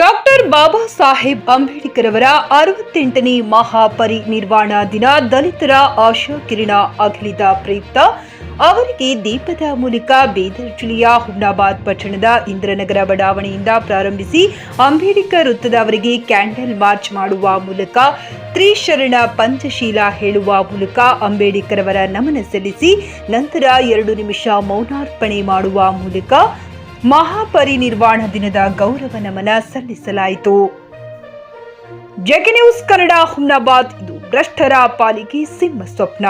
Doctor Baba Saheb Ambedkar ಅವರ 68ನೇ ಮಹಾಪರಿನಿರ್ವಾಣ ದಿನ ದಲಿತರ ಆಶಾ ಕಿರಣ ಅಗಲಿದ ಪ್ರಯುಕ್ತ ಅವರಿಗೆ ದೀಪದ ಮೂಲಕ ಬೀದರ್ ಜಿಲ್ಲೆಯ ಹುಮ್ನಾಬಾದ್ ಪಟ್ಟಣದ ಇಂದ್ರನಗರ ಬಡಾವಣೆಯಿಂದ ಪ್ರಾರಂಭಿಸಿ ಅಂಬೇಡ್ಕರ್ ವೃತ್ತದವರೆಗೆ ಕ್ಯಾಂಡಲ್ ಮಾರ್ಚ್ ಮಾಡುವ ಮೂಲಕ ತ್ರಿಶರಣ ಪಂಚಶೀಲ ಹೇಳುವ ಮೂಲಕ ಅಂಬೇಡ್ಕರ್ ಅವರ ನಮನ ಸಲ್ಲಿಸಿ ನಂತರ 2 ನಿಮಿಷ ಮೌನಾರ್ಪಣೆ ಮಾಡುವ ಮೂಲಕ ಮಹಾಪರಿನಿರ್ವಾಣ ದಿನದ ಗೌರವ ನಮನ ಸಲ್ಲಿಸಲಾಯಿತು. JK news Kannada Humnabad. ಇದು ಭ್ರಷ್ಟರ ಪಾಲಿಗೆ ಸಿಂಹ ಸ್ವಪ್ನ.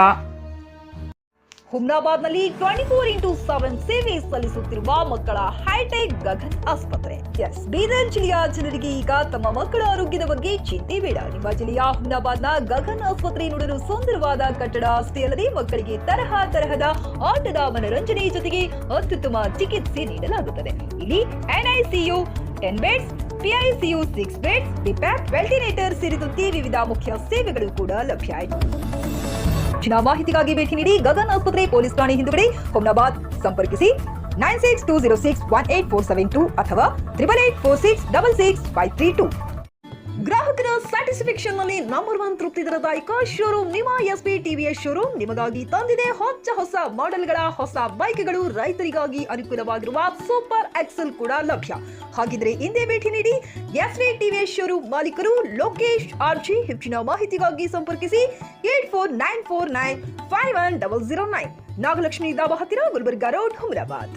ಹುಮ್ನಾಬಾದ್ನಲ್ಲಿ 24x7 ಸೇವೆ ಸಲ್ಲಿಸುತ್ತಿರುವ ಮಕ್ಕಳ ಹೈಟೆಕ್ ಗಗನ್ ಆಸ್ಪತ್ರೆ. ಬೀದರ್ ಜಿಲ್ಲೆಯ ಜನರಿಗೆ ಈಗ ತಮ್ಮ ಮಕ್ಕಳ ಆರೋಗ್ಯದ ಬಗ್ಗೆ ಚಿಂತೆ ಬೇಡ. ನಿಮ್ಮ ಜಿಲ್ಲೆಯ ಹುಮ್ನಾಬಾದ್ನ ಗಗನ್ ಆಸ್ಪತ್ರೆ ನೋಡಲು ಸುಂದರವಾದ ಕಟ್ಟಡ ಅಷ್ಟೇ ಅಲ್ಲದೆ ಮಕ್ಕಳಿಗೆ ತರಹದ ಆಟದ ಮನರಂಜನೆ ಜೊತೆಗೆ ಅತ್ಯುತ್ತಮ ಚಿಕಿತ್ಸೆ ನೀಡಲಾಗುತ್ತದೆ. ಇಲ್ಲಿ NICU 10 ಬೆಡ್ಸ್, PICU 6 ಬೆಡ್ಸ್, ಡಿಪ್ಯಾಪ್, ವೆಂಟಿಲೇಟರ್ ಸೇರಿದಂತೆ ವಿವಿಧ ಮುಖ್ಯ ಸೇವೆಗಳು ಕೂಡ ಲಭ್ಯ ಇದೆ. ಹೆಚ್ಚಿನ ಮಾಹಿತಿಗಾಗಿ ಭೇಟಿ ನೀಡಿ ಗಗನ್ ಆಸ್ಪತ್ರೆ, ಪೊಲೀಸ್ ಠಾಣೆ ಹಿಂದುಗಡೆ, ಹುಮ್ನಾಬಾದ್. ಸಂಪರ್ಕಿಸಿ 9620618472 ಅಥವಾ 8884666532. ಗ್ರಾಹಕರ ಸ್ಯಾಟಿಸ್ಫ್ಯಾಕ್ಷನ್ ನಲ್ಲಿ ನಂಬರ್ 1 ತೃಪ್ತಿ ದರದಾಯಕ ಶೋರೂಮ್ ನಿಮ್ಮ SP TVS ಶೋರೂಮ್ ನಿಮಗಾಗಿ ತಂದಿದೆ ಹೊಸ ಮಾಡೆಲ್ಗಳ ಹೊಸ ಬೈಕ್ಗಳು. ರೈತರಿಗಾಗಿ ಅನುಕೂಲವಾಗಿರುವ ಸೂಪರ್ ಎಕ್ಸೆಲ್ ಕೂಡ ಲಭ್ಯ. ಹಾಗಿದ್ರೆ ಹಿಂದೆ ಭೇಟಿ ನೀಡಿ SP TVS ಶೋರೂಮ್ ಮಾಲೀಕರು ಲೋಕೇಶ್ RG. ಹೆಚ್ಚಿನ ಮಾಹಿತಿಗಾಗಿ ಸಂಪರ್ಕಿಸಿ 8494951009. ನಾಗಲಕ್ಷ್ಮಿ ದಾಬಾ ಹತ್ತಿರ, ಗುಲ್ಬರ್ಗಾ ರೋಡ್, ಹುಮ್ನಾಬಾದ್.